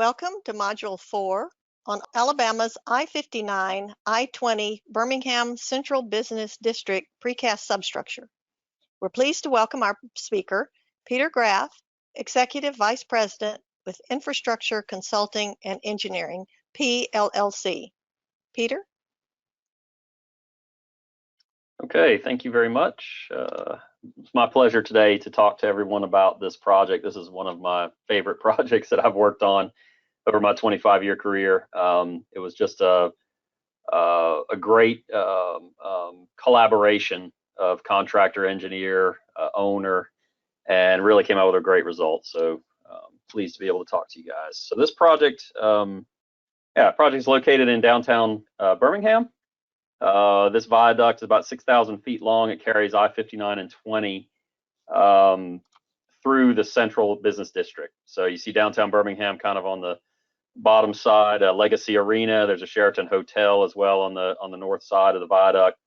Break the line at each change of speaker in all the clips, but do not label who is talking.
Welcome to Module 4 on Alabama's I-59, I-20 Birmingham Central Business District Precast Substructure. We're pleased to welcome our speaker, Peter Graf, Executive Vice President with Infrastructure Consulting and Engineering, PLLC. Peter?
Okay, thank you very much. It's my pleasure today to talk to everyone about this project. This is one of my favorite projects that I've worked on over my 25-year career. It was just a great collaboration of contractor, engineer, owner, and really came out with a great result. So pleased to be able to talk to you guys. So this project, project's located in downtown Birmingham. This viaduct is about 6,000 feet long. It carries I-59 and 20 through the central business district. So you see downtown Birmingham kind of on the bottom side, Legacy Arena. There's a Sheraton Hotel as well on the north side of the viaduct,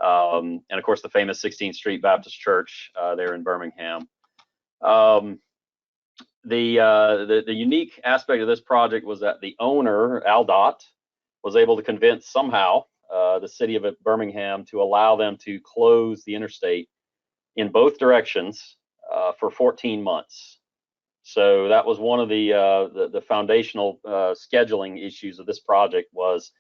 and of course the famous 16th Street Baptist Church there in Birmingham. The unique aspect of this project was that the owner, AlDOT, was able to convince somehow the city of Birmingham to allow them to close the interstate in both directions for 14 months. So that was one of the foundational scheduling issues of this project was,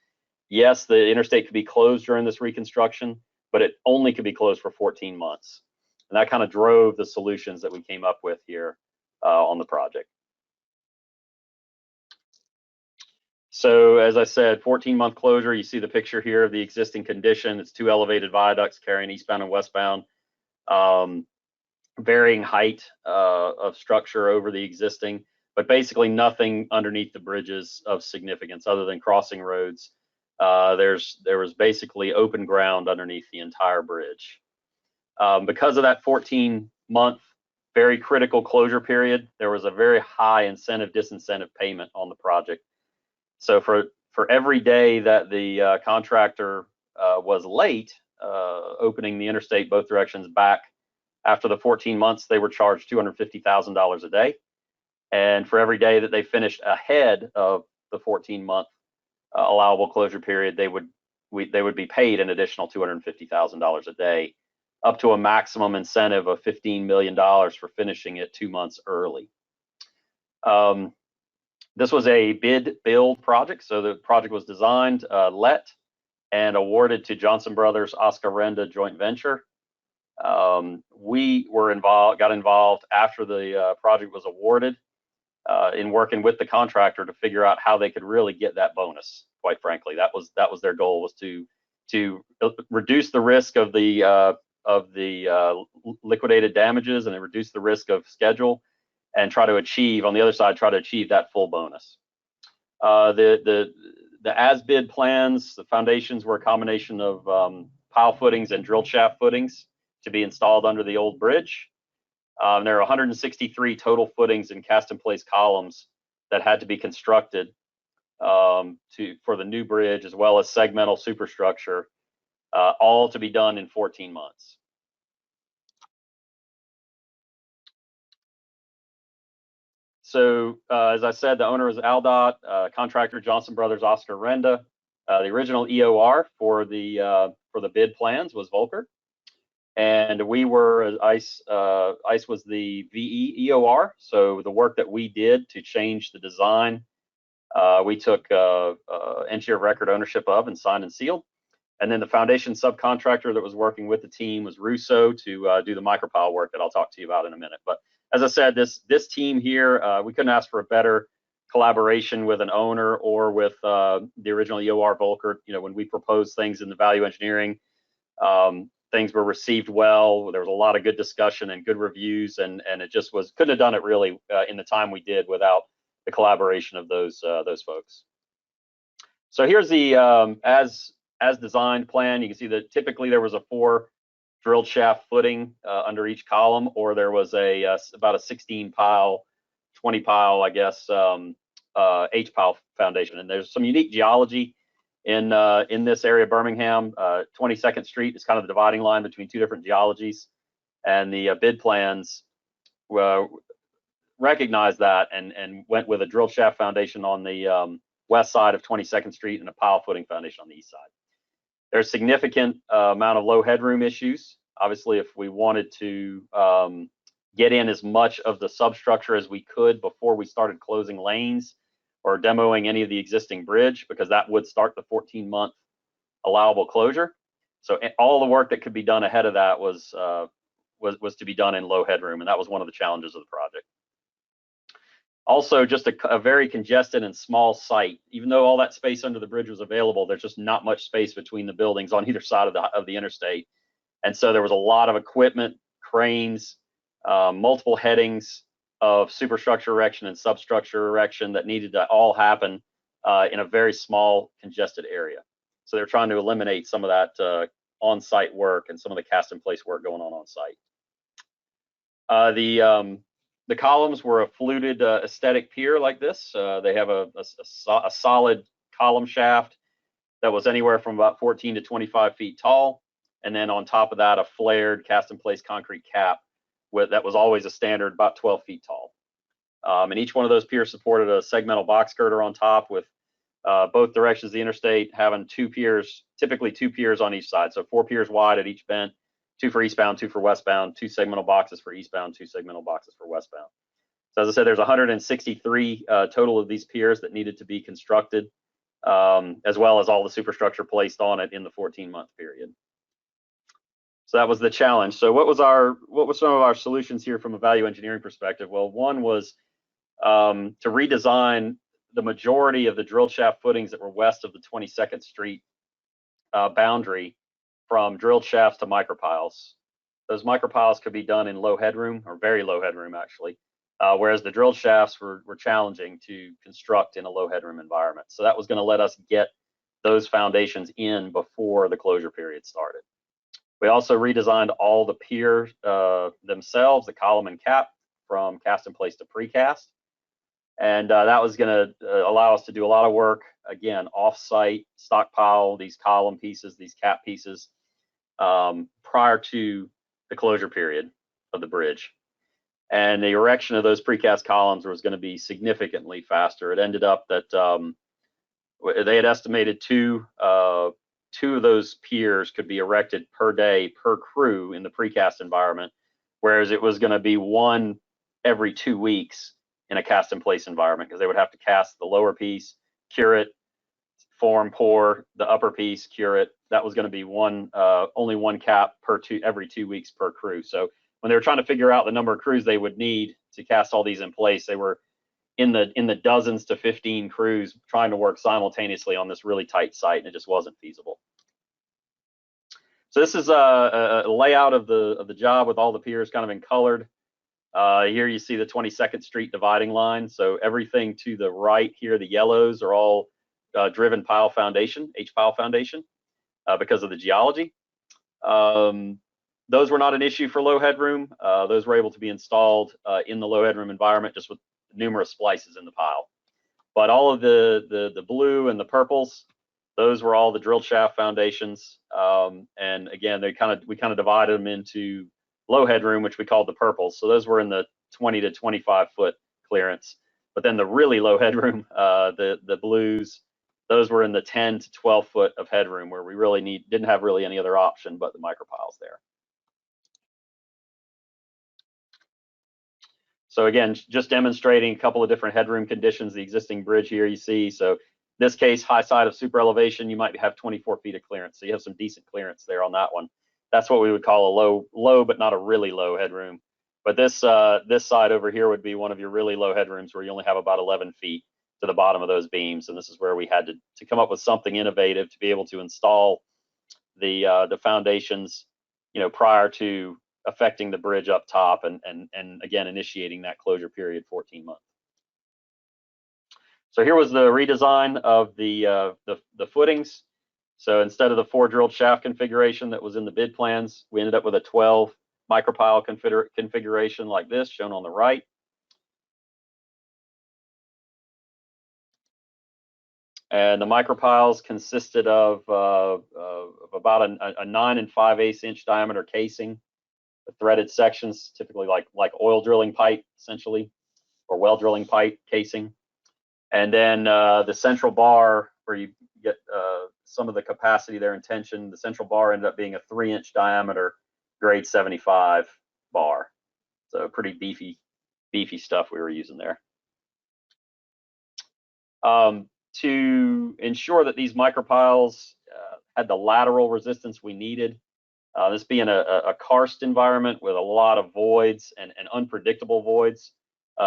yes, the interstate could be closed during this reconstruction, but it only could be closed for 14 months. And that kind of drove the solutions that we came up with here on the project. So as I said, 14-month closure. You see the picture here of the existing condition. It's two elevated viaducts carrying eastbound and westbound, varying height of structure over the existing, but basically nothing underneath the bridges of significance other than crossing roads. There was basically open ground underneath the entire bridge. Because of that 14-month very critical closure period, there was a very high incentive disincentive payment on the project. So for every day that the contractor was late opening the interstate both directions back after the 14 months, they were charged $250,000 a day. And for every day that they finished ahead of the 14-month allowable closure period, they would be paid an additional $250,000 a day, up to a maximum incentive of $15 million for finishing it 2 months early. This was a bid build project, so the project was designed, let, and awarded to Johnson Brothers Oscar Renda joint venture. We got involved after the project was awarded in working with the contractor to figure out how they could really get that bonus. Quite frankly, that was their goal, was to reduce the risk of the liquidated damages and reduce the risk of schedule, and try to achieve, on the other side, that full bonus. The as-bid plans, the foundations were a combination of pile footings and drill shaft footings to be installed under the old bridge. There are 163 total footings and cast-in-place columns that had to be constructed for the new bridge, as well as segmental superstructure, all to be done in 14 months. So as I said, the owner is AlDOT, contractor Johnson Brothers Oscar Renda. The original EOR for the bid plans was Volker, and we were ICE was the VE EOR. So the work that we did to change the design, we took engineer of record ownership of and signed and sealed. And then the foundation subcontractor that was working with the team was Russo to do the micropile work that I'll talk to you about in a minute. But as I said, this team here, we couldn't ask for a better collaboration with an owner or with the original EOR Volker. You know, when we proposed things in the value engineering, things were received well. There was a lot of good discussion and good reviews, and it just couldn't have done it really in the time we did without the collaboration of those folks. So here's the as designed plan. You can see that typically there was a 4 drilled shaft footing under each column, or there was about a 16 pile, 20 pile, I guess, H pile foundation. And there's some unique geology in this area of Birmingham. 22nd Street is kind of the dividing line between two different geologies, and the bid plans recognized that and went with a drill shaft foundation on the west side of 22nd Street and a pile footing foundation on the east side. There's significant amount of low headroom issues. Obviously, if we wanted to get in as much of the substructure as we could before we started closing lanes or demoing any of the existing bridge, because that would start the 14-month allowable closure. So all the work that could be done ahead of that was to be done in low headroom, and that was one of the challenges of the project. Also, just a very congested and small site. Even though all that space under the bridge was available, there's just not much space between the buildings on either side of the interstate. And so there was a lot of equipment, cranes, multiple headings of superstructure erection and substructure erection that needed to all happen in a very small congested area. So they're trying to eliminate some of that on-site work and some of the cast in place work going on site. The columns were a fluted aesthetic pier like this. They have a solid column shaft that was anywhere from about 14 to 25 feet tall. And then on top of that, a flared cast in place concrete cap that was always a standard about 12 feet tall. And each one of those piers supported a segmental box girder on top with both directions of the interstate having two piers, typically two piers on each side. So 4 piers wide at each bend, 2 for eastbound, 2 for westbound, 2 segmental boxes for eastbound, 2 segmental boxes for westbound. So as I said, there's 163 total of these piers that needed to be constructed, as well as all the superstructure placed on it in the 14-month period. So that was the challenge. So what was some of our solutions here from a value engineering perspective? Well, one was to redesign the majority of the drill shaft footings that were west of the 22nd Street boundary from drilled shafts to micropiles. Those micropiles could be done in low headroom, or very low headroom actually, whereas the drilled shafts were challenging to construct in a low headroom environment. So that was going to let us get those foundations in before the closure period started. We also redesigned all the piers themselves, the column and cap, from cast in place to precast. And that was going to allow us to do a lot of work, again, off-site, stockpile these column pieces, these cap pieces, prior to the closure period of the bridge. And the erection of those precast columns was going to be significantly faster. It ended up that they had estimated two of those piers could be erected per day per crew in the precast environment, whereas it was going to be one every 2 weeks in a cast in place environment, because they would have to cast the lower piece, cure it, form, pour the upper piece, cure it. That was going to be only one cap every 2 weeks per crew. So when they were trying to figure out the number of crews they would need to cast all these in place, they were in the dozens to 15 crews trying to work simultaneously on this really tight site, and it just wasn't feasible. So this is a layout of the job with all the piers kind of in colored. Here you see the 22nd Street dividing line. So everything to the right here, the yellows, are all driven pile foundation, H-pile foundation, because of the geology. Those were not an issue for low headroom. Those were able to be installed in the low headroom environment, just with numerous splices in the pile. But all of the blue and the purples, those were all the drilled shaft foundations. And again, we kind of divided them into low headroom, which we called the purples. So those were in the 20 to 25 foot clearance. But then the really low headroom, the blues, those were in the 10 to 12 foot of headroom, where we really didn't have really any other option but the micropiles there. So again, just demonstrating a couple of different headroom conditions. The existing bridge here you see. So in this case, high side of super elevation, you might have 24 feet of clearance. So you have some decent clearance there on that one. That's what we would call a low, but not a really low headroom. But this side over here would be one of your really low headrooms, where you only have about 11 feet to the bottom of those beams. And this is where we had to come up with something innovative to be able to install the foundations, prior to affecting the bridge up top, and again initiating that closure period 14 months. So here was the redesign of the footings. So instead of the 4 drilled shaft configuration that was in the bid plans, we ended up with a 12 micropile configuration like this, shown on the right. And the micropiles consisted of about a 9 5/8 inch diameter casing, with threaded sections, typically like oil drilling pipe, essentially. or well drilling pipe casing. And then the central bar, where you get some of the capacity there in tension, the central bar ended up being a 3-inch diameter grade 75 bar. So pretty beefy stuff we were using there. To ensure that these micropiles had the lateral resistance we needed, this being a karst environment with a lot of voids and unpredictable voids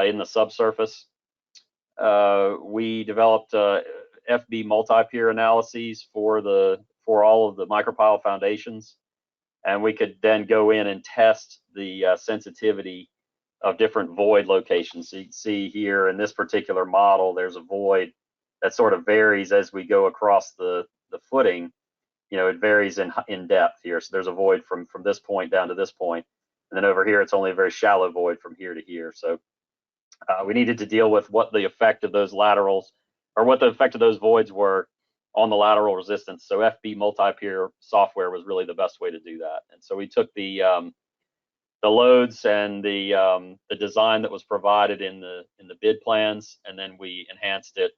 in the subsurface, we developed FB multi-pier analyses for all of the micropile foundations, and we could then go in and test the sensitivity of different void locations. So you can see here in this particular model, there's a void that sort of varies as we go across the footing. You know, it varies in depth here. So there's a void from this point down to this point, and then over here it's only a very shallow void from here to here. So we needed to deal with what the effect of those laterals, or what the effect of those voids were on the lateral resistance. So FB multi-pier software was really the best way to do that. And so we took the loads and the design that was provided in the bid plans, and then we enhanced it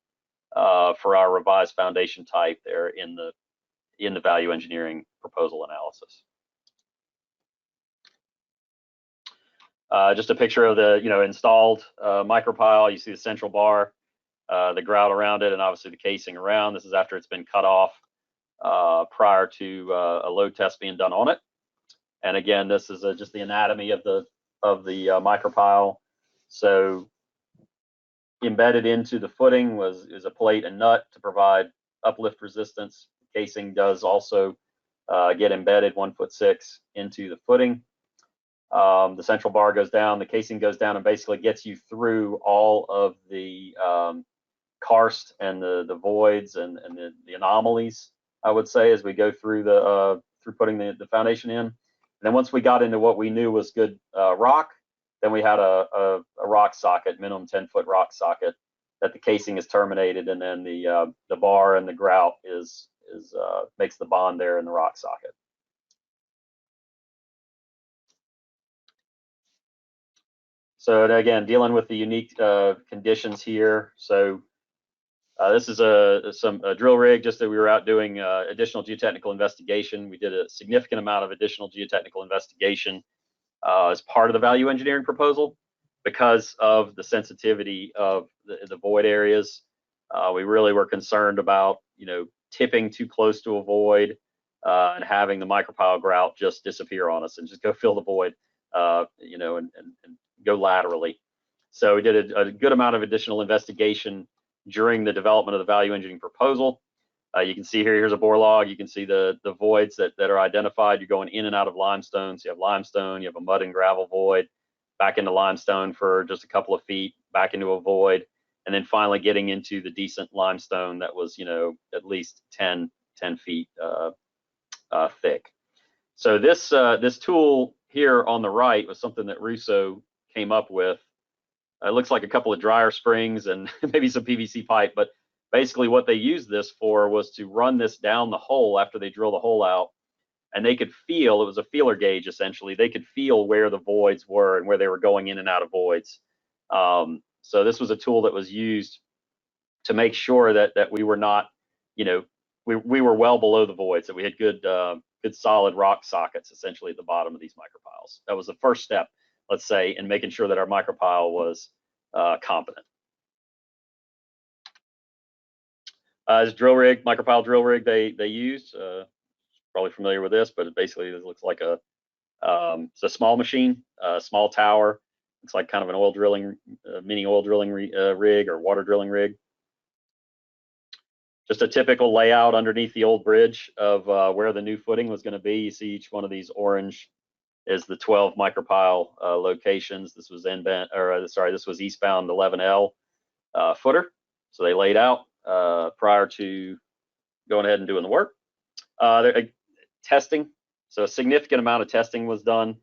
for our revised foundation type there in the value engineering proposal analysis. Just a picture of the installed micropile. You see the central bar, the grout around it, and obviously the casing around. This is after it's been cut off prior to a load test being done on it. And again, this is just the anatomy of the micropile. So embedded into the footing is a plate and nut to provide uplift resistance. The casing does also get embedded 1'6" into the footing. The central bar goes down, the casing goes down, and basically gets you through all of the karst and the voids and the anomalies, I would say, as we go through through putting the foundation in. And then once we got into what we knew was good rock, then we had a rock socket, minimum 10-foot rock socket, that the casing is terminated, and then the bar and the grout makes the bond there in the rock socket. So again, dealing with the unique conditions here. So this is a drill rig, just that we were out doing additional geotechnical investigation. We did a significant amount of additional geotechnical investigation as part of the value engineering proposal because of the sensitivity of the void areas. We really were concerned about tipping too close to a void and having the micropile grout just disappear on us and just go fill the void, and go laterally. So we did a good amount of additional investigation during the development of the value engineering proposal. You can see here's a bore log. You can see the voids that are identified. You're going in and out of limestone. So you have limestone, you have a mud and gravel void, back into limestone for just a couple of feet, back into a void, and then finally getting into the decent limestone that was at least 10 feet thick. So this tool here on the right was something that Russo came up with. It looks like a couple of dryer springs and maybe some PVC pipe, but basically what they used this for was to run this down the hole after they drill the hole out, and they could feel, it was a feeler gauge essentially, they could feel where the voids were and where they were going in and out of voids. So this was a tool that was used to make sure that we were not, we were well below the voids, that we had good solid rock sockets essentially at the bottom of these micropiles. That was the first step, let's say, in making sure that our micropile was competent. This drill rig, micropile drill rig they used, probably familiar with this, but it basically looks like it's a small machine, a small tower. It's like kind of an oil drilling, mini oil drilling rig or water drilling rig. Just a typical layout underneath the old bridge of where the new footing was going to be. You see each one of these orange is the 12 micropile locations. This was this was eastbound 11L footer. So they laid out prior to going ahead and doing the work. Testing. So a significant amount of testing was done,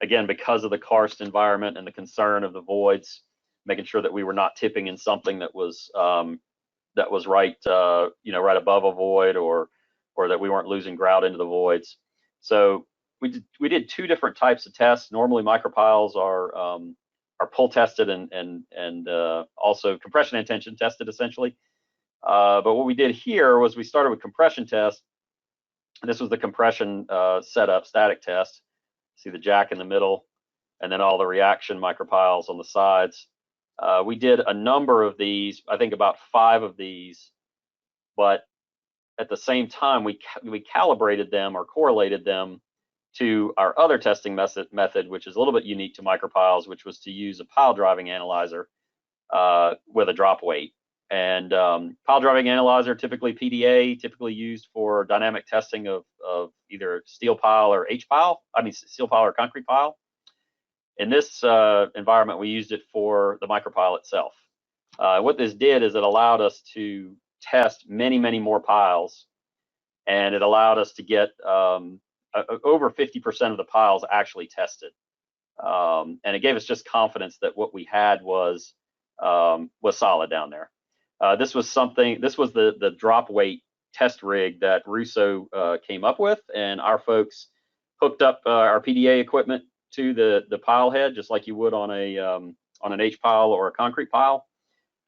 again, because of the karst environment and the concern of the voids, making sure that we were not tipping in something that was right, right above a void, or that we weren't losing grout into the voids. So we did two different types of tests. Normally micropiles are pull tested and also compression and tension tested essentially. But what we did here was we started with compression test. This was the compression setup static test. See the jack in the middle, and then all the reaction micropiles on the sides. We did a number of these, I think about 5 of these, but at the same time we calibrated them or correlated them to our other testing method, which is a little bit unique to micropiles, which was to use a pile driving analyzer with a drop weight. And pile driving analyzer, typically PDA, typically used for dynamic testing of either steel pile or steel pile or concrete pile. In this environment, we used it for the micropile itself. What this did is it allowed us to test many, many more piles, and it allowed us to get over 50% of the piles actually tested. And it gave us just confidence that what we had was solid down there. This was the drop weight test rig that Russo came up with, and our folks hooked up our PDA equipment to the pile head, just like you would on an H pile or a concrete pile,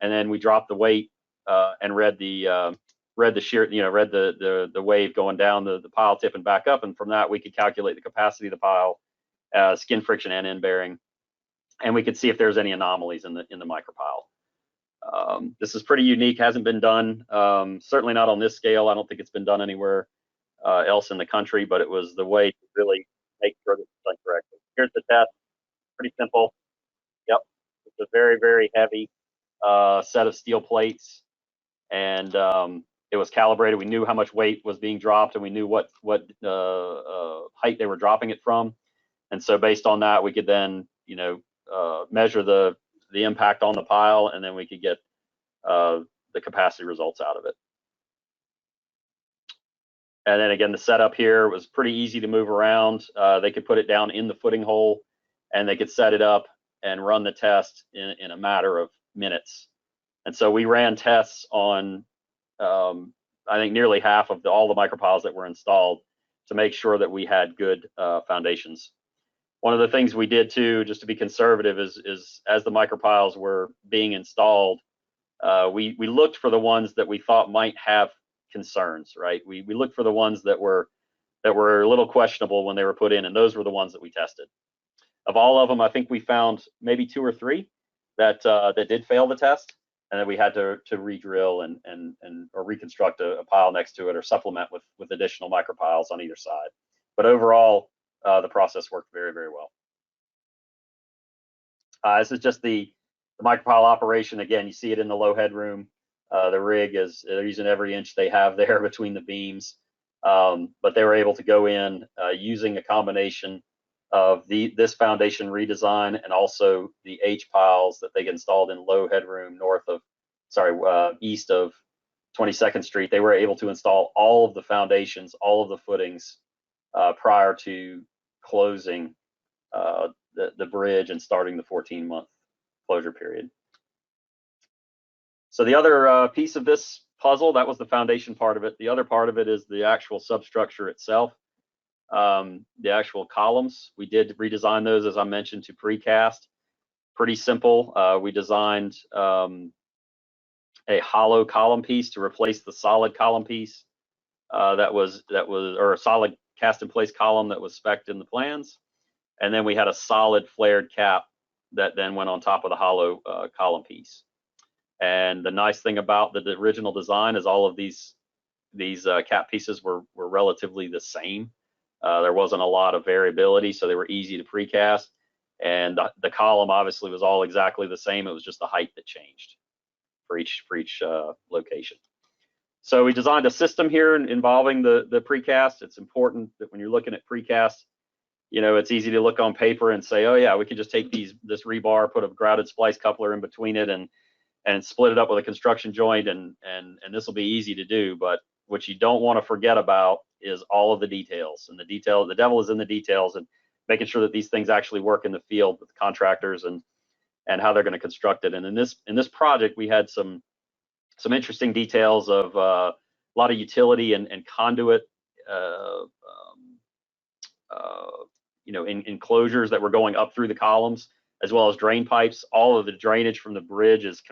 and then we dropped the weight and read the shear, read the wave going down the pile tip and back up, and from that we could calculate the capacity of the pile, skin friction and end bearing, and we could see if there's any anomalies in the micropile. This is pretty unique, hasn't been done, certainly not on this scale. I don't think it's been done anywhere else in the country, but it was the way to really make sure that it's done correctly. Here's the test, pretty simple. Yep, it's a very, very heavy set of steel plates, and it was calibrated. We knew how much weight was being dropped, and we knew what height they were dropping it from, and so based on that, we could then measure the impact on the pile, and then we could get the capacity results out of it. And then again, the setup here was pretty easy to move around. They could put it down in the footing hole, and they could set it up and run the test in a matter of minutes. And so we ran tests on, I think, nearly half of all the micropiles that were installed to make sure that we had good foundations. One of the things we did too, just to be conservative, is as the micropiles were being installed, we looked for the ones that we thought might have concerns, right? We looked for the ones that were a little questionable when they were put in, and those were the ones that we tested. Of all of them, I think we found maybe 2 or 3 that did fail the test, and then we had to re-drill or reconstruct a pile next to it, or supplement with additional micropiles on either side. But overall, the process worked very, very well. This is just the micropile operation. Again, you see it in the low headroom. The rig they're using every inch they have there between the beams, but they were able to go in using a combination of this foundation redesign and also the H piles that they installed in low headroom east of 22nd Street. They were able to install all of the foundations, all of the footings prior to closing the bridge and starting the 14-month closure period. So the other piece of this puzzle, that was the foundation part of it. The other part of it is the actual substructure itself, the actual columns. We did redesign those, as I mentioned, to precast. Pretty simple. We designed a hollow column piece to replace the solid column piece or a solid cast in place column that was spec'd in the plans. And then we had a solid flared cap that then went on top of the hollow column piece. And the nice thing about the original design is all of these cap pieces were relatively the same. There wasn't a lot of variability, so they were easy to precast. And the column obviously was all exactly the same. It was just the height that changed for each location. So we designed a system here involving the precast. It's important that when you're looking at precast, it's easy to look on paper and say, oh yeah, we could just take this rebar, put a grouted splice coupler in between it, and split it up with a construction joint, and this will be easy to do. But what you don't want to forget about is all of the details, and the devil is in the details, and making sure that these things actually work in the field with the contractors and how they're going to construct it. And in this project, we had some interesting details of a lot of utility and conduit enclosures that were going up through the columns, as well as drain pipes. All of the drainage from the bridge is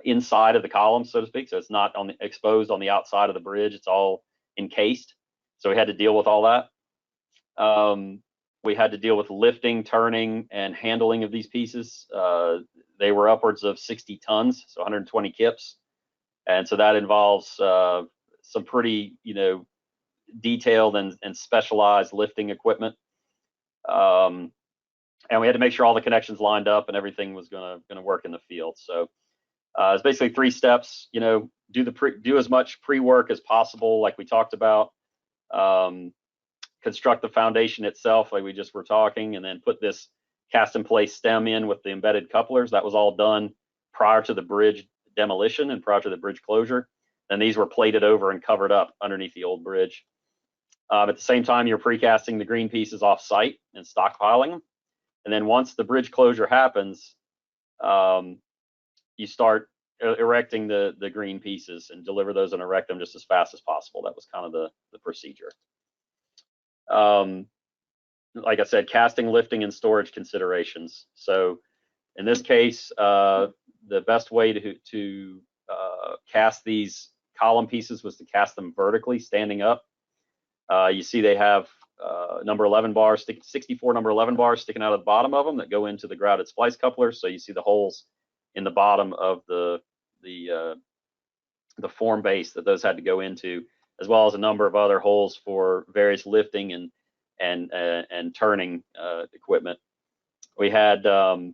inside of the column, so to speak. So it's not exposed on the outside of the bridge. It's all encased. So we had to deal with all that. We had to deal with lifting, turning, and handling of these pieces. They were upwards of 60 tons, so 120 kips. And so that involves some pretty, detailed and specialized lifting equipment. And we had to make sure all the connections lined up and everything was gonna work in the field. So it's basically 3 steps. Do as much pre-work as possible, like we talked about. Construct the foundation itself, like we just were talking, and then put this cast in place stem in with the embedded couplers. That was all done prior to the bridge demolition and prior to the bridge closure. And these were plated over and covered up underneath the old bridge. At the same time, you're precasting the green pieces off site and stockpiling them. And then once the bridge closure happens, you start erecting the green pieces and deliver those and erect them just as fast as possible. That was kind of the procedure. Like I said, casting, lifting, and storage considerations. So in this case, the best way to cast these column pieces was to cast them vertically, standing up. You see they have number 11 bars, 64 number 11 bars sticking out of the bottom of them that go into the grouted splice couplers. So you see the holes in the bottom of the form base that those had to go into, as well as a number of other holes for various lifting and turning equipment. We had a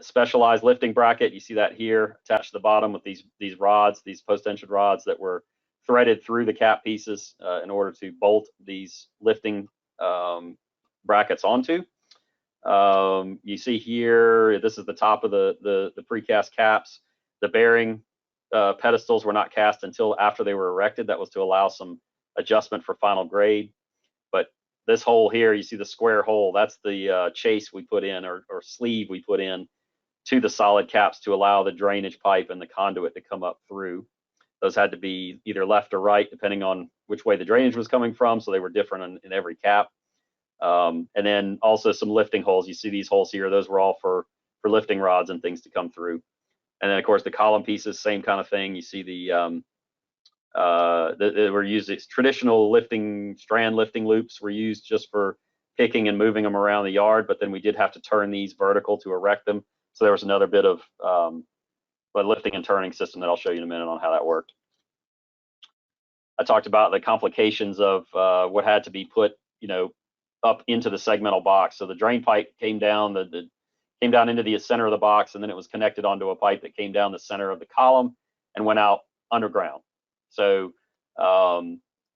specialized lifting bracket. You see that here attached to the bottom with these rods, these post-tensioned rods that were threaded through the cap pieces in order to bolt these lifting brackets onto. You see here, this is the top of the precast caps. The bearing pedestals were not cast until after they were erected. That was to allow some adjustment for final grade. But this hole here, you see the square hole, that's the chase we put in, or sleeve we put in to the solid caps to allow the drainage pipe and the conduit to come up through. Those had to be either left or right, depending on which way the drainage was coming from. So they were different in every cap. And then also some lifting holes. You see these holes here, those were all for lifting rods and things to come through. And then of course the column pieces, same kind of thing. You see they were used as traditional strand lifting loops were used just for picking and moving them around the yard, but then we did have to turn these vertical to erect them. So there was another bit of lifting and turning system that I'll show you in a minute on how that worked. I talked about the complications of what had to be put, up into the segmental box. So the drain pipe came down, came down into the center of the box, and then it was connected onto a pipe that came down the center of the column and went out underground. So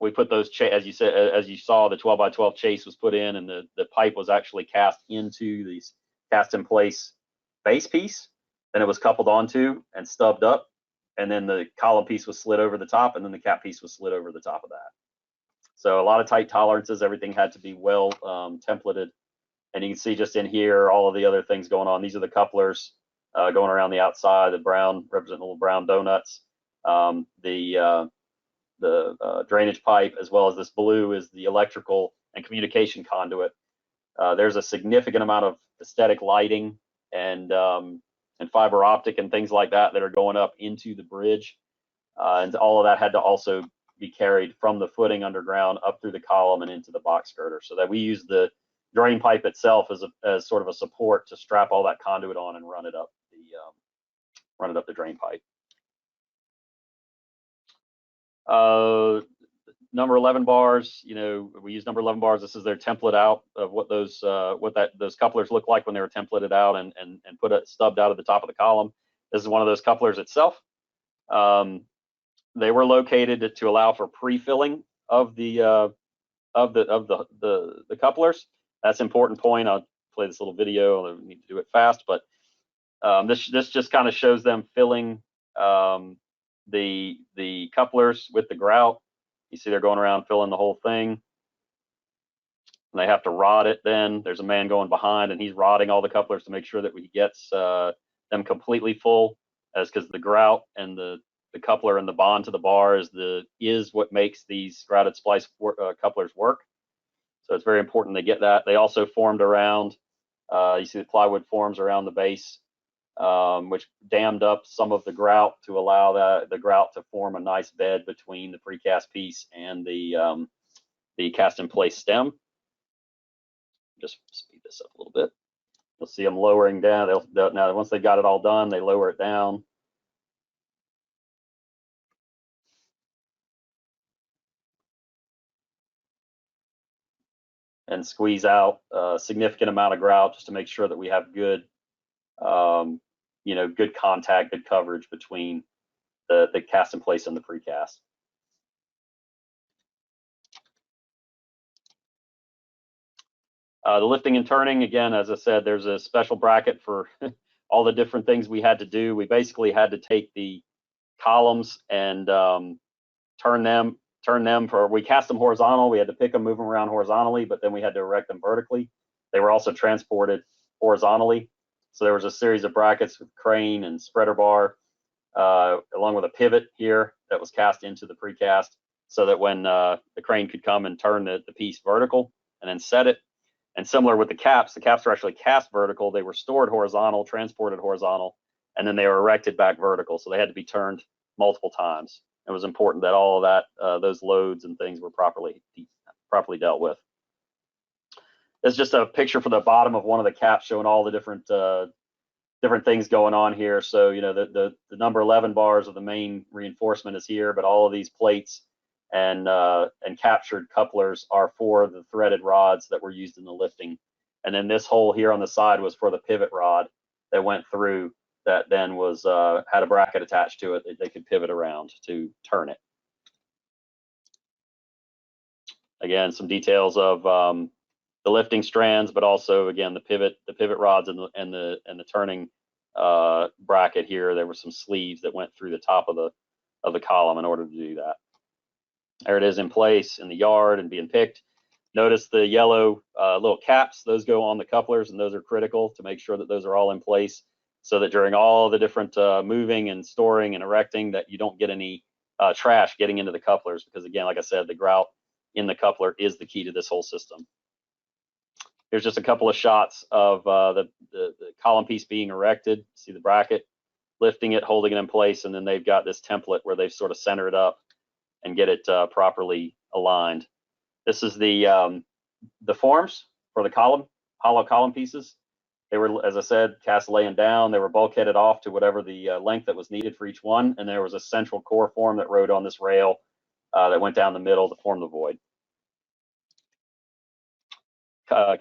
we put those, as you saw, the 12 by 12 chase was put in, and the pipe was actually cast into these cast in place base piece. Then it was coupled onto and stubbed up, and then the column piece was slid over the top, and then the cap piece was slid over the top of that. So a lot of tight tolerances. Everything had to be well templated. And you can see just in here all of the other things going on. These are the couplers going around the outside. The brown represent little brown donuts. The drainage pipe, as well as this blue, is the electrical and communication conduit. There's a significant amount of aesthetic lighting and fiber optic and things like that that are going up into the bridge, and all of that had to also be carried from the footing underground up through the column and into the box girder. So that we use the drain pipe itself as sort of a support to strap all that conduit on and run it up the drain pipe. Number 11 bars, we use number 11 bars. This is their template out of what those couplers look like when they were templated out and put it stubbed out at the top of the column. This is one of those couplers itself. They were located to allow for pre-filling of the couplers. That's an important point. I'll play this little video. I need to do it fast, but this just kind of shows them filling the couplers with the grout. You see they're going around filling the whole thing. And they have to rod it then. There's a man going behind and he's rodding all the couplers to make sure that he gets them completely full, because the grout and the coupler and the bond to the bar is what makes these grouted splice couplers work. So it's very important they get that. They also formed around, you see the plywood forms around the base, which dammed up some of the grout to allow the grout to form a nice bed between the precast piece and the cast in place stem. Just speed this up a little bit. You'll see them lowering down. Now once they got it all done, they lower it down. And squeeze out a significant amount of grout just to make sure that we have good, good contact, good coverage between the cast in place and the precast. The lifting and turning, again, as I said, there's a special bracket for all the different things we had to do. We basically had to take the columns and turn them we cast them horizontal. We had to pick them, move them around horizontally, but then we had to erect them vertically. They were also transported horizontally. So there was a series of brackets with crane and spreader bar, along with a pivot here that was cast into the precast so that when the crane could come and turn the piece vertical and then set it. And similar with the caps were actually cast vertical. They were stored horizontal, transported horizontal, and then they were erected back vertical. So they had to be turned multiple times. It was important that all of that, those loads and things were properly dealt with. It's just a picture for the bottom of one of the caps showing all the different things going on here. So, the number 11 bars of the main reinforcement is here, but all of these plates and captured couplers are for the threaded rods that were used in the lifting. And then this hole here on the side was for the pivot rod that went through, that then was had a bracket attached to it that they could pivot around to turn it. Again, some details of the lifting strands, but also again the pivot rods and the turning bracket here. There were some sleeves that went through the top of the column in order to do that. There it is in place in the yard and being picked. Notice the yellow little caps, those go on the couplers, and those are critical to make sure that those are all in place so that during all the different moving and storing and erecting that you don't get any trash getting into the couplers, because again, like I said, the grout in the coupler is the key to this whole system. Here's just a couple of shots of the column piece being erected. See the bracket, lifting it, holding it in place, and then they've got this template where they've sort of center it up and get it properly aligned. This is the forms for the hollow column pieces. They were, as I said, cast laying down. They were bulkheaded off to whatever the length that was needed for each one, and there was a central core form that rode on this rail that went down the middle to form the void.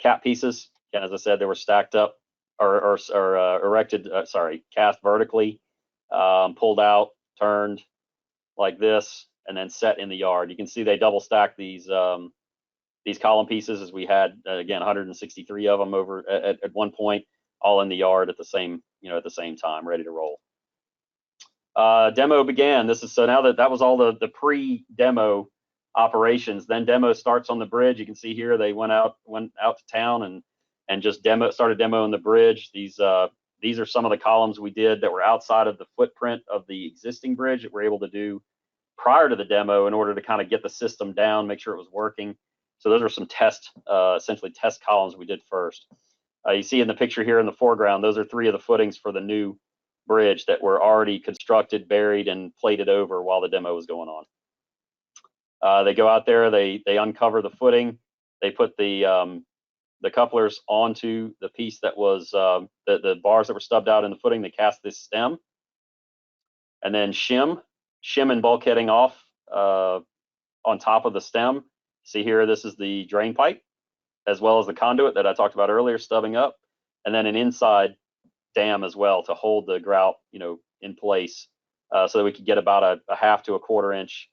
Cap pieces, again, as I said, they were stacked up or erected, cast vertically, pulled out, turned like this, and then set in the yard. You can see they double stacked these column pieces, as we had again 163 of them over at one point, all in the yard at the same time, ready to roll. Demo began. So now that was all the pre-demo operations. Then demo starts on the bridge. You can see here they went out to town and just started demoing the bridge. These are some of the columns we did that were outside of the footprint of the existing bridge that we're able to do prior to the demo in order to kind of get the system down, make sure it was working. So those are some essentially test columns we did first. You see in the picture here in the foreground, those are 3 of the footings for the new bridge that were already constructed, buried, and plated over while the demo was going on. They go out there, they uncover the footing, they put the couplers onto the piece that was the bars that were stubbed out in the footing. They cast this stem, and then shim and bulkheading off on top of the stem. See here, this is the drain pipe, as well as the conduit that I talked about earlier, stubbing up, and then an inside dam as well to hold the grout, in place, so that we could get about a 1/2 to 1/4 inch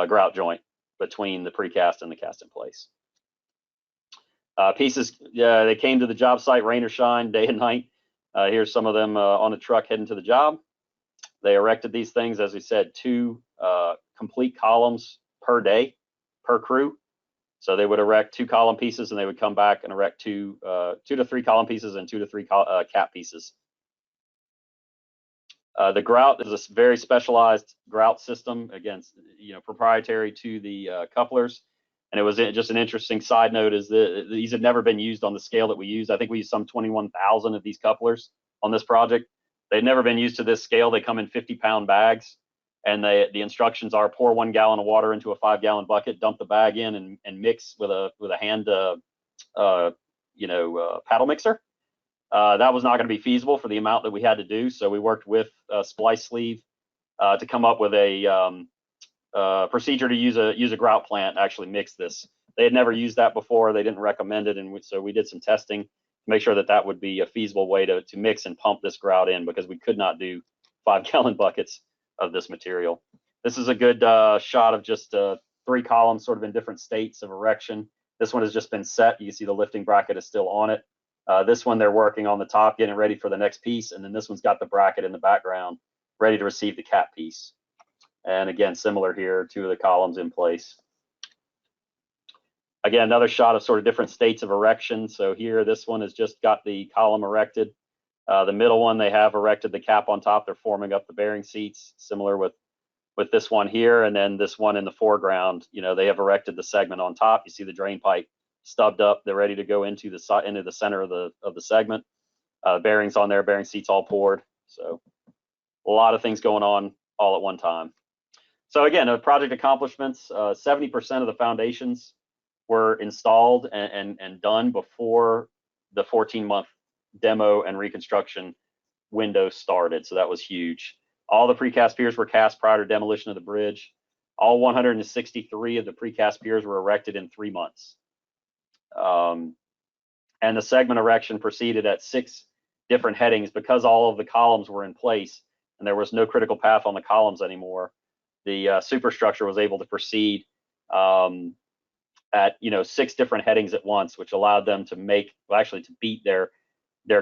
grout joint between the precast and the cast in place. Pieces, they came to the job site, rain or shine, day and night. Here's some of them on a truck heading to the job. They erected these things, as we said, 2 complete columns per day per crew. So they would erect 2 column pieces, and they would come back and erect 2 to 3 column pieces and 2 to 3 cap pieces. The grout is a very specialized grout system, again, proprietary to the couplers. And it was just an interesting side note is that these had never been used on the scale that we used. I think we used some 21,000 of these couplers on this project. They'd never been used to this scale. They come in 50-pound bags, and the instructions are pour 1 gallon of water into a 5-gallon bucket, dump the bag in, and mix with a hand paddle mixer. That was not going to be feasible for the amount that we had to do. So we worked with Splice Sleeve to come up with a procedure to use a grout plant to actually mix this. They had never used that before. They didn't recommend it, and so we did some testing to make sure that that would be a feasible way to mix and pump this grout in, because we could not do 5-gallon buckets of this material. This is a good shot of just 3 columns sort of in different states of erection. This one has just been set. You can see the lifting bracket is still on it. This one they're working on the top, getting ready for the next piece, and then this one's got the bracket in the background, ready to receive the cap piece. And again, similar here, 2 of the columns in place. Again, another shot of sort of different states of erection. So here, this one has just got the column erected. The middle one, they have erected the cap on top. They're forming up the bearing seats, similar with this one here. And then this one in the foreground, they have erected the segment on top. You see the drain pipe stubbed up. They're ready to go into the center of the segment. Bearings on there, bearing seats all poured. So a lot of things going on all at one time. So again, project accomplishments, 70% of the foundations were installed and done before the 14-month demo and reconstruction window started. So that was huge. All the precast piers were cast prior to demolition of the bridge. All 163 of the precast piers were erected in 3 months. And the segment erection proceeded at 6 different headings because all of the columns were in place and there was no critical path on the columns anymore. The superstructure was able to proceed at 6 different headings at once, which allowed them to to beat their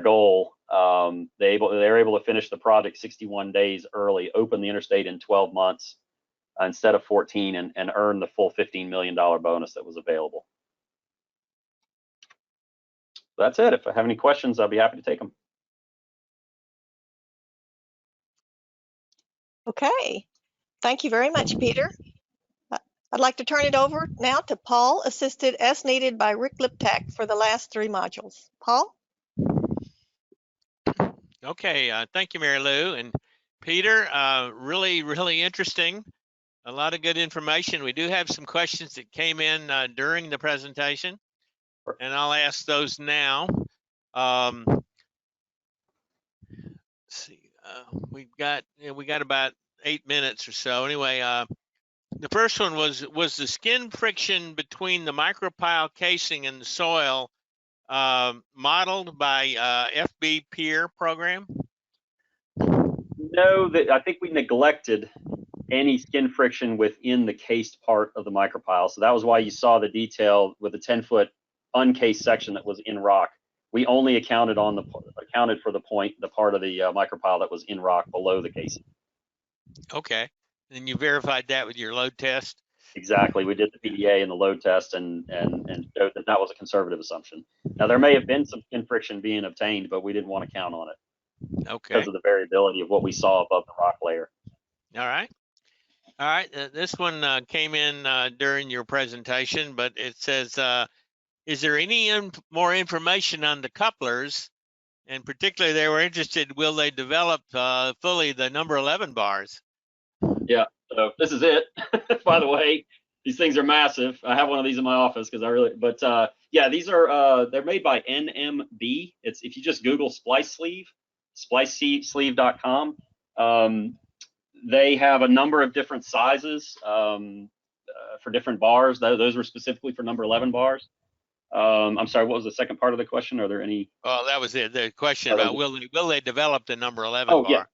goal. They were able to finish the project 61 days early, open the interstate in 12 months instead of 14, and earn the full $15 million bonus that was available. So that's it. If I have any questions, I'll be happy to take them.
Okay. Thank you very much, Peter. I'd like to turn it over now to Paul, assisted as needed by Rick Liptak for the last 3 modules. Paul?
Okay, thank you, Mary Lou. And Peter, really, really interesting. A lot of good information. We do have some questions that came in during the presentation, and I'll ask those now. Let's see, we got about 8 minutes or so. Anyway, the first one was the skin friction between the micropile casing and the soil modeled by FB Pier program?
No, I think we neglected any skin friction within the cased part of the micropile. So that was why you saw the detail with the 10-foot uncased section that was in rock. We only accounted for the part of the micropile that was in rock below the casing.
Okay, and you verified that with your load test?
Exactly. We did the PDA and the load test and showed that was a conservative assumption. Now, there may have been some skin friction being obtained, but we didn't want to count on it.
Okay.
Because of the variability of what we saw above the rock layer.
All right. All right. This one came in during your presentation, but it says, is there any more information on the couplers? And particularly, they were interested, will they develop fully the number 11 bars?
Yeah. So this is it. By the way, these things are massive. I have one of these in my office yeah, these are they're made by NMB. It's, if you just Google Splice Sleeve, splicesleeve.com. They have a number of different sizes for different bars. Those were specifically for number 11 bars. I'm sorry, what was the second part of the question? Are there any?
Oh, that was it. The question about will they develop the number 11 bar?
Yeah.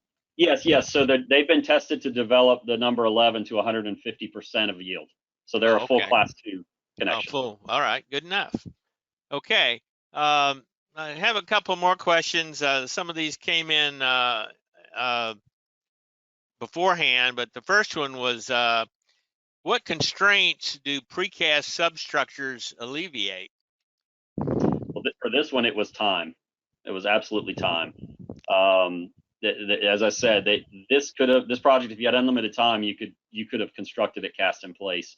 Yes. So they've been tested to develop the number 11 to 150% of yield. So they're a full class 2 connection.
Full. All right. Good enough. Okay. I have a couple more questions. Some of these came in beforehand, but the first one was, what constraints do precast substructures alleviate?
Well, for this one, it was time. It was absolutely time. As I said, this project, if you had unlimited time, you could have constructed it cast in place.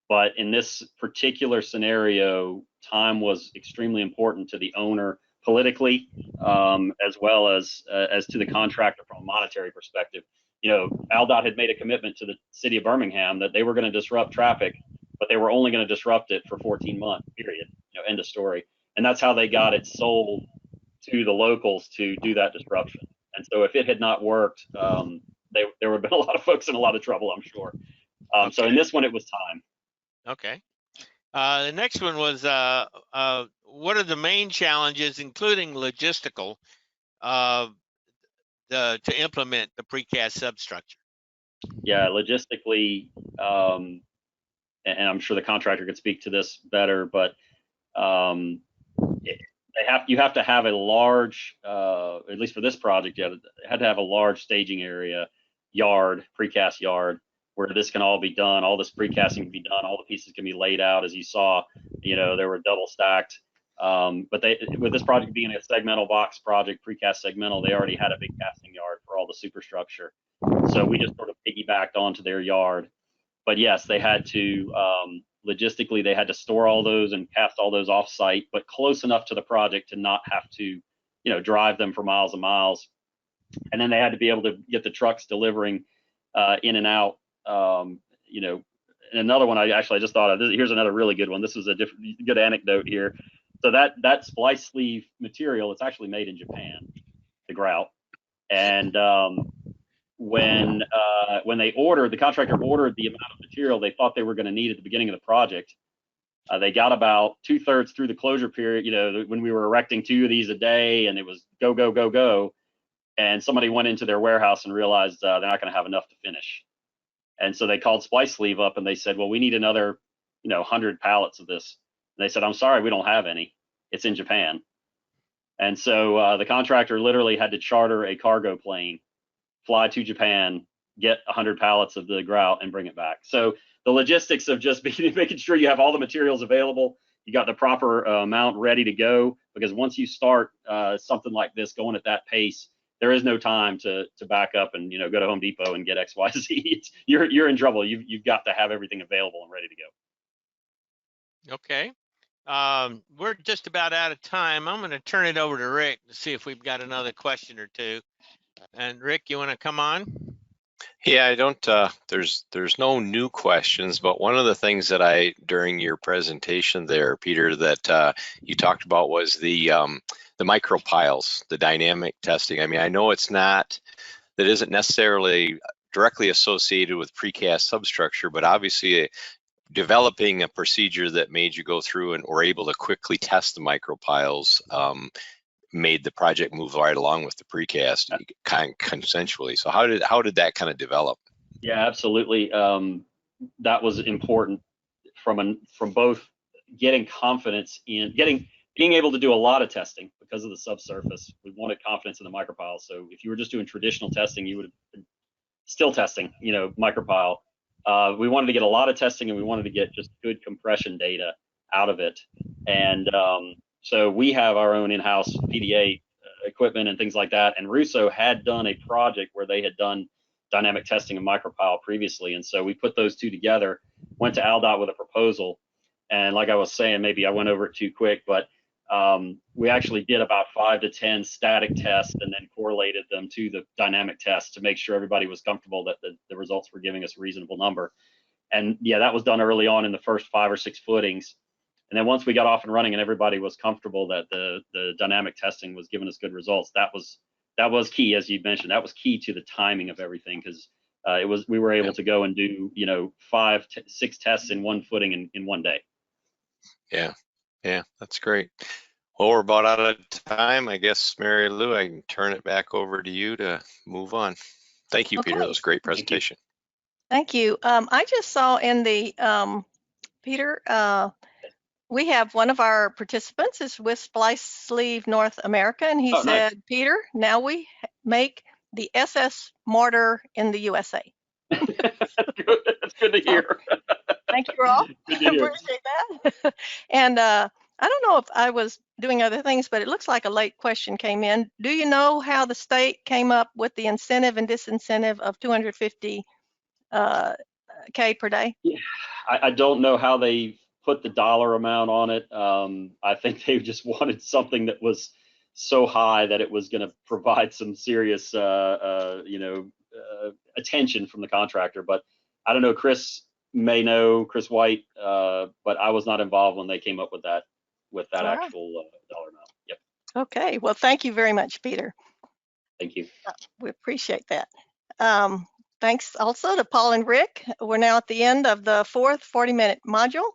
But in this particular scenario, time was extremely important to the owner politically, as well as to the contractor from a monetary perspective. You know, AlDOT had made a commitment to the city of Birmingham that they were going to disrupt traffic, but they were only going to disrupt it for 14 months, period. You know, end of story. And that's how they got it sold to the locals to do that disruption. And so if it had not worked, there would have been a lot of folks in a lot of trouble, I'm sure.
Okay.
So in this one, it was time.
Okay. The next one was what are the main challenges, including logistical, to implement the precast substructure?
Yeah, logistically, and I'm sure the contractor could speak to this better, but you have to have a large, at least for this project, it had to have a large staging area, precast yard, where this can all be done. All this precasting can be done. All the pieces can be laid out, as you saw. You know, they were double stacked. But with this project being a segmental box project, precast segmental, they already had a big casting yard for all the superstructure. So we just sort of piggybacked onto their yard. But yes, they had to, logistically, they had to store all those and cast all those off site, but close enough to the project to not have to, you know, drive them for miles and miles. And then they had to be able to get the trucks delivering in and out. You know, and another one I just thought of, here's another really good one. This is a good anecdote here. So that splice sleeve material, it's actually made in Japan, the grout. And when the contractor ordered the amount of material they thought they were going to need at the beginning of the project, they got about 2/3 through the closure period, you know, when we were erecting 2 of these a day, and it was go, go, go, go. And somebody went into their warehouse and realized they're not going to have enough to finish. And so they called Splice Sleeve up and they said, well, we need another, 100 pallets of this. And they said, I'm sorry, we don't have any. It's in Japan. And so the contractor literally had to charter a cargo plane, fly to Japan, get 100 pallets of the grout and bring it back. So the logistics of just making sure you have all the materials available, you got the proper amount ready to go, because once you start something like this going at that pace, there is no time to back up and go to Home Depot and get XYZ. You're in trouble. You've got to have everything available and ready to go.
Okay. We're just about out of time. I'm going to turn it over to Rick to see if we've got another question or two. And Rick, you want to come on?
Yeah, I don't, there's no new questions, but one of the things that during your presentation there, Peter, that you talked about was the micro piles, the dynamic testing. I mean, I know that isn't necessarily directly associated with precast substructure, but obviously developing a procedure that made you go through and were able to quickly test the micro piles made the project move right along with the precast kind of consensually. So how did that kind of develop? Yeah, absolutely. That was important from both getting confidence in being able to do a lot of testing because of the subsurface. We wanted confidence in the micropile. So if you were just doing traditional testing, you would have been still testing, micropile. We wanted to get a lot of testing, and we wanted to get just good compression data out of it. And so we have our own in-house PDA equipment and things like that. And Russo had done a project where they had done dynamic testing of micropile previously. And so we put those two together, went to AlDOT with a proposal. And like I was saying, maybe I went over it too quick, but we actually did about 5 to 10 static tests and then correlated them to the dynamic tests to make sure everybody was comfortable that the results were giving us a reasonable number. And yeah, that was done early on in the first 5 or 6 footings. And then once we got off and running and everybody was comfortable that the dynamic testing was giving us good results, that was key, as you mentioned. That was key to the timing of everything, because we were able to go and do 5 to 6 tests in 1 footing in 1 day. Yeah, that's great. Well, we're about out of time. I guess, Mary Lou, I can turn it back over to you to move on. Thank you, Peter. That was a great presentation.
Thank you. I just saw in the Peter. We have one of our participants is with Splice Sleeve North America, and he said, nice. Peter, now we make the SS mortar in the USA.
That's good to hear.
Thank you all. Appreciate that. And I don't know if I was doing other things, but it looks like a late question came in. Do you know how the state came up with the incentive and disincentive of 250 K per day?
I don't know how they put the dollar amount on it. I think they just wanted something that was so high that it was going to provide some serious, attention from the contractor. But I don't know. Chris may know, Chris White, but I was not involved when they came up with that
All right.
actual dollar amount. Yep.
Okay. Well, thank you very much, Peter.
Thank you.
We appreciate that. Thanks also to Paul and Rick. We're now at the end of the fourth 40-minute module.